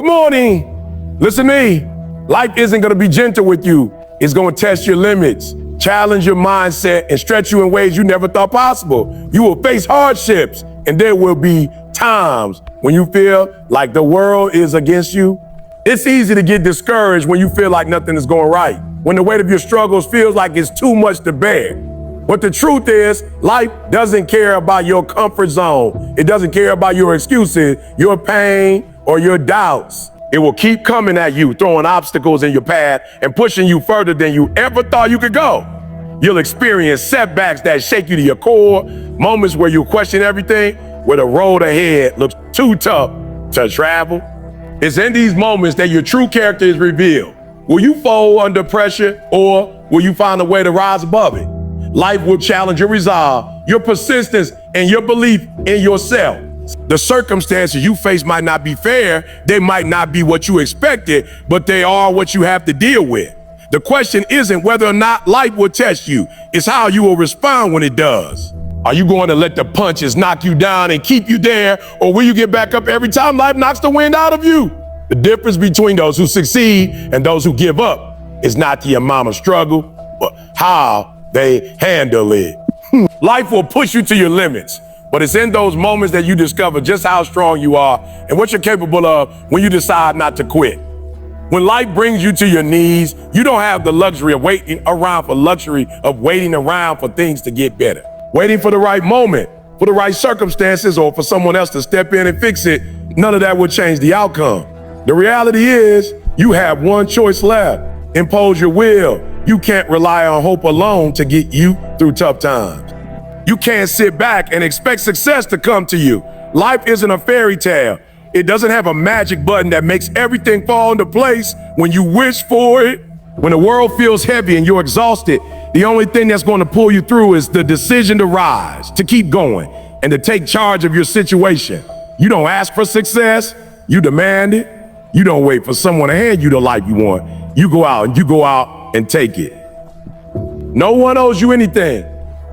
Good morning. Listen to me. Life isn't going to be gentle with you. It's going to test your limits, challenge your mindset, and stretch you in ways you never thought possible. You will face hardships, and there will be times when you feel like the world is against you. It's easy to get discouraged when you feel like nothing is going right, when the weight of your struggles feels like it's too much to bear. But the truth is, life doesn't care about your comfort zone. It doesn't care about your excuses, your pain, or your doubts. It will keep coming at you, throwing obstacles in your path and pushing you further than you ever thought you could go. You'll experience setbacks that shake you to your core, moments where you question everything, where the road ahead looks too tough to travel. It's in these moments that your true character is revealed. Will you fold under pressure, or will you find a way to rise above it? Life will challenge your resolve, your persistence, and your belief in yourself. The circumstances you face might not be fair, they might not be what you expected, but they are what you have to deal with. The question isn't whether or not life will test you, it's how you will respond when it does. Are you going to let the punches knock you down and keep you there, or will you get back up every time life knocks the wind out of you? The difference between those who succeed and those who give up is not the amount of struggle, but how they handle it. Life will push you to your limits, but it's in those moments that you discover just how strong you are and what you're capable of when you decide not to quit. When life brings you to your knees, you don't have the luxury of waiting around for things to get better. Waiting for the right moment, for the right circumstances, or for someone else to step in and fix it, none of that will change the outcome. The reality is, you have one choice left. Impose your will. You can't rely on hope alone to get you through tough times. You can't sit back and expect success to come to you. Life isn't a fairy tale. It doesn't have a magic button that makes everything fall into place when you wish for it. When the world feels heavy and you're exhausted, the only thing that's going to pull you through is the decision to rise, to keep going, and to take charge of your situation. You don't ask for success, you demand it. You don't wait for someone to hand you the life you want. You go out and take it. No one owes you anything.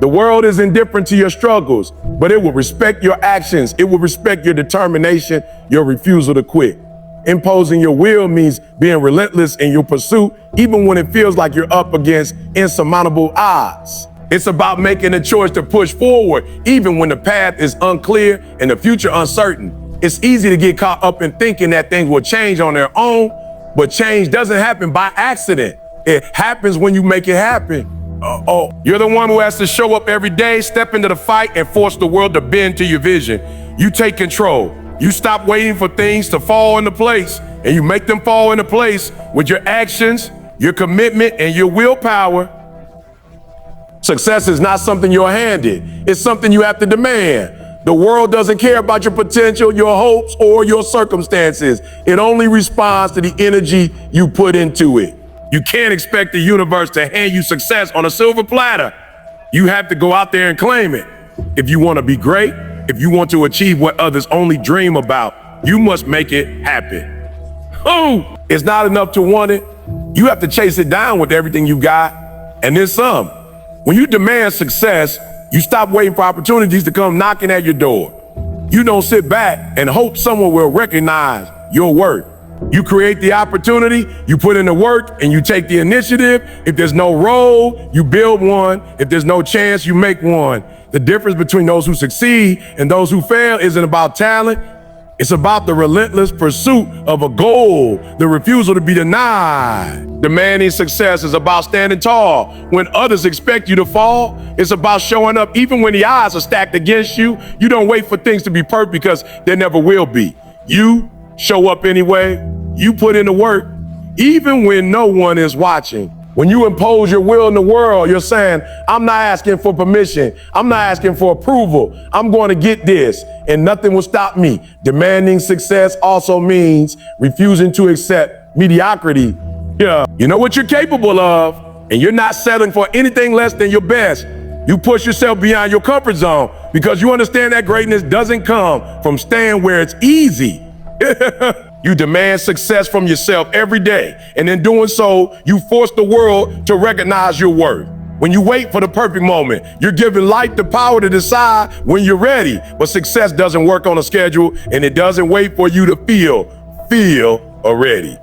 The world is indifferent to your struggles, but it will respect your actions. It will respect your determination, your refusal to quit. Imposing your will means being relentless in your pursuit, even when it feels like you're up against insurmountable odds. It's about making a choice to push forward, even when the path is unclear and the future uncertain. It's easy to get caught up in thinking that things will change on their own, but change doesn't happen by accident. It happens when you make it happen. You're the one who has to show up every day, step into the fight, and force the world to bend to your vision. You take control. You stop waiting for things to fall into place, and you make them fall into place with your actions, your commitment, and your willpower. Success is not something you're handed. It's something you have to demand. The world doesn't care about your potential, your hopes, or your circumstances. It only responds to the energy you put into it. You can't expect the universe to hand you success on a silver platter. You have to go out there and claim it. If you want to be great, if you want to achieve what others only dream about, you must make it happen. It's not enough to want it. You have to chase it down with everything you got, and then some. When you demand success, you stop waiting for opportunities to come knocking at your door. You don't sit back and hope someone will recognize your worth. You create the opportunity, you put in the work, and you take the initiative. If there's no role, you build one. If there's no chance, you make one. The difference between those who succeed and those who fail isn't about talent. It's about the relentless pursuit of a goal, the refusal to be denied. Demanding success is about standing tall when others expect you to fall. It's about showing up even when the odds are stacked against you. You don't wait for things to be perfect because they never will be. You show up anyway. You put in the work, even when no one is watching. When you impose your will in the world, you're saying, I'm not asking for permission. I'm not asking for approval. I'm going to get this, and nothing will stop me. Demanding success also means refusing to accept mediocrity. You know what you're capable of, and you're not settling for anything less than your best. You push yourself beyond your comfort zone because you understand that greatness doesn't come from staying where it's easy. You demand success from yourself every day, and in doing so, you force the world to recognize your worth. When you wait for the perfect moment, you're giving life the power to decide when you're ready. But success doesn't work on a schedule, and it doesn't wait for you to feel feel already.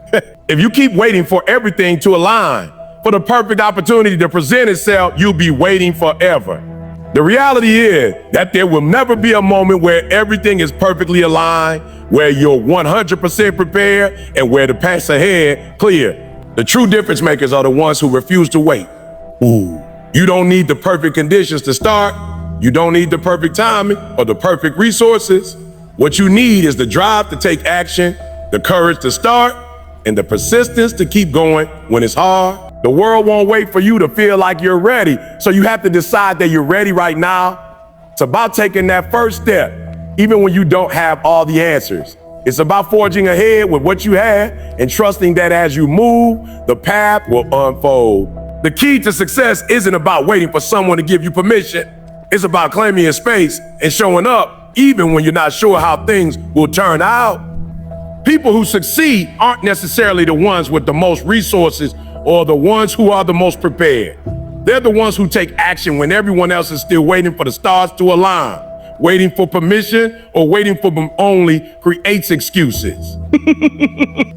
If you keep waiting for everything to align, for the perfect opportunity to present itself, you'll be waiting forever. The reality is that there will never be a moment where everything is perfectly aligned, where you're 100% prepared, and where the paths ahead clear. The true difference makers are the ones who refuse to wait. You don't need the perfect conditions to start. You don't need the perfect timing or the perfect resources. What you need is the drive to take action, the courage to start, and the persistence to keep going when it's hard. The world won't wait for you to feel like you're ready, so you have to decide that you're ready right now. It's about taking that first step, even when you don't have all the answers. It's about forging ahead with what you have and trusting that as you move, the path will unfold. The key to success isn't about waiting for someone to give you permission. It's about claiming your space and showing up, even when you're not sure how things will turn out. People who succeed aren't necessarily the ones with the most resources or the ones who are the most prepared. They're the ones who take action when everyone else is still waiting for the stars to align. Waiting for permission or waiting for them only creates excuses.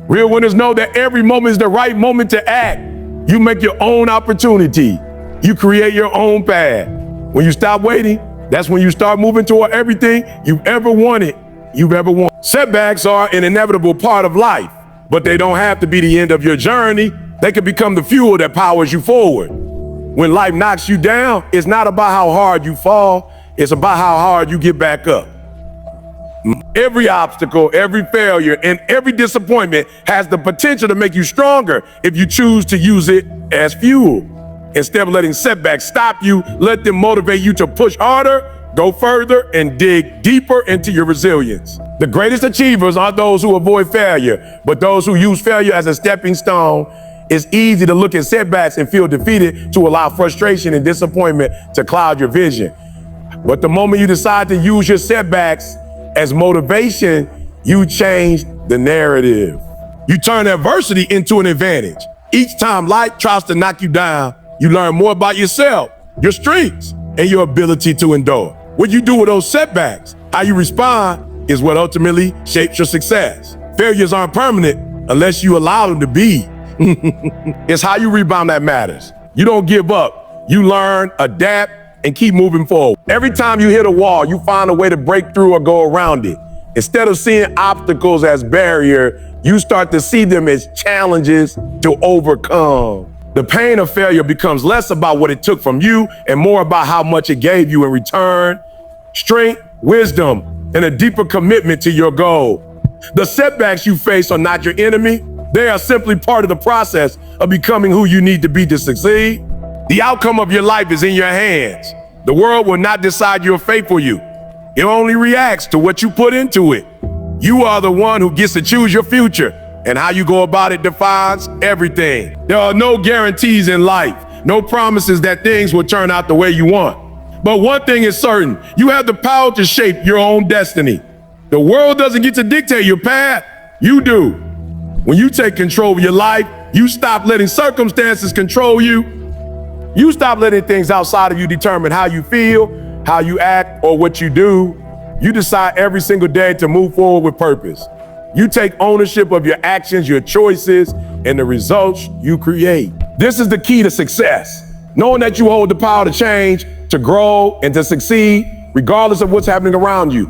Real winners know that every moment is the right moment to act. You make your own opportunity. You create your own path. When you stop waiting, that's when you start moving toward everything you've ever wanted. Setbacks are an inevitable part of life, but they don't have to be the end of your journey. They can become the fuel that powers you forward. When life knocks you down, it's not about how hard you fall, it's about how hard you get back up. Every obstacle, every failure, and every disappointment has the potential to make you stronger if you choose to use it as fuel. Instead of letting setbacks stop you, let them motivate you to push harder, go further, and dig deeper into your resilience. The greatest achievers aren't those who avoid failure, but those who use failure as a stepping stone. It's easy to look at setbacks and feel defeated, to allow frustration and disappointment to cloud your vision. But the moment you decide to use your setbacks as motivation, you change the narrative. You turn adversity into an advantage. Each time life tries to knock you down, you learn more about yourself, your strengths, and your ability to endure. What you do with those setbacks, how you respond, is what ultimately shapes your success. Failures aren't permanent unless you allow them to be. It's how you rebound that matters. You don't give up. You learn, adapt, and keep moving forward. Every time you hit a wall, you find a way to break through or go around it. Instead of seeing obstacles as barriers, you start to see them as challenges to overcome. The pain of failure becomes less about what it took from you and more about how much it gave you in return. Strength, wisdom, and a deeper commitment to your goal. The setbacks you face are not your enemy. They are simply part of the process of becoming who you need to be to succeed. The outcome of your life is in your hands. The world will not decide your fate for you. It only reacts to what you put into it. You are the one who gets to choose your future, and how you go about it defines everything. There are no guarantees in life, no promises that things will turn out the way you want. But one thing is certain, you have the power to shape your own destiny. The world doesn't get to dictate your path, you do. When you take control of your life, you stop letting circumstances control you. You stop letting things outside of you determine how you feel, how you act, or what you do. You decide every single day to move forward with purpose. You take ownership of your actions, your choices, and the results you create. This is the key to success. Knowing that you hold the power to change, to grow, and to succeed, regardless of what's happening around you.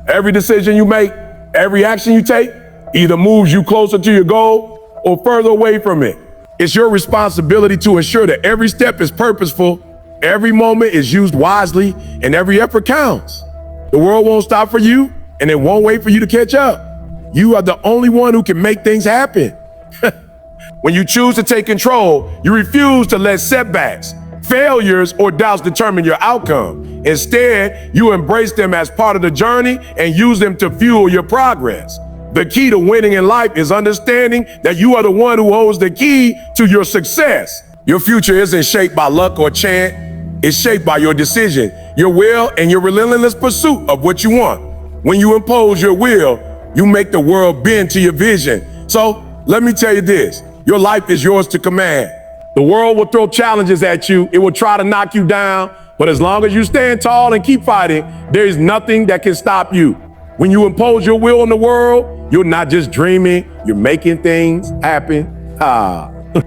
Every decision you make, every action you take, either moves you closer to your goal or further away from it. It's your responsibility to ensure that every step is purposeful, every moment is used wisely, and every effort counts. The world won't stop for you, and it won't wait for you to catch up. You are the only one who can make things happen. When you choose to take control, you refuse to let setbacks, failures, or doubts determine your outcome. Instead, you embrace them as part of the journey and use them to fuel your progress. The key to winning in life is understanding that you are the one who holds the key to your success. Your future isn't shaped by luck or chance. It's shaped by your decision, your will, and your relentless pursuit of what you want. When you impose your will, you make the world bend to your vision. So let me tell you this, your life is yours to command. The world will throw challenges at you. It will try to knock you down. But as long as you stand tall and keep fighting, there is nothing that can stop you. When you impose your will on the world, you're not just dreaming, you're making things happen.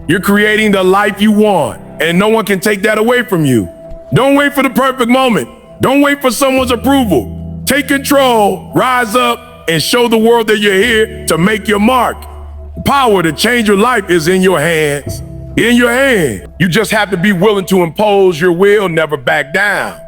You're creating the life you want, and no one can take that away from you. Don't wait for the perfect moment. Don't wait for someone's approval. Take control, rise up, and show the world that you're here to make your mark. The power to change your life is in your hands. In your hand. You just have to be willing to impose your will, never back down.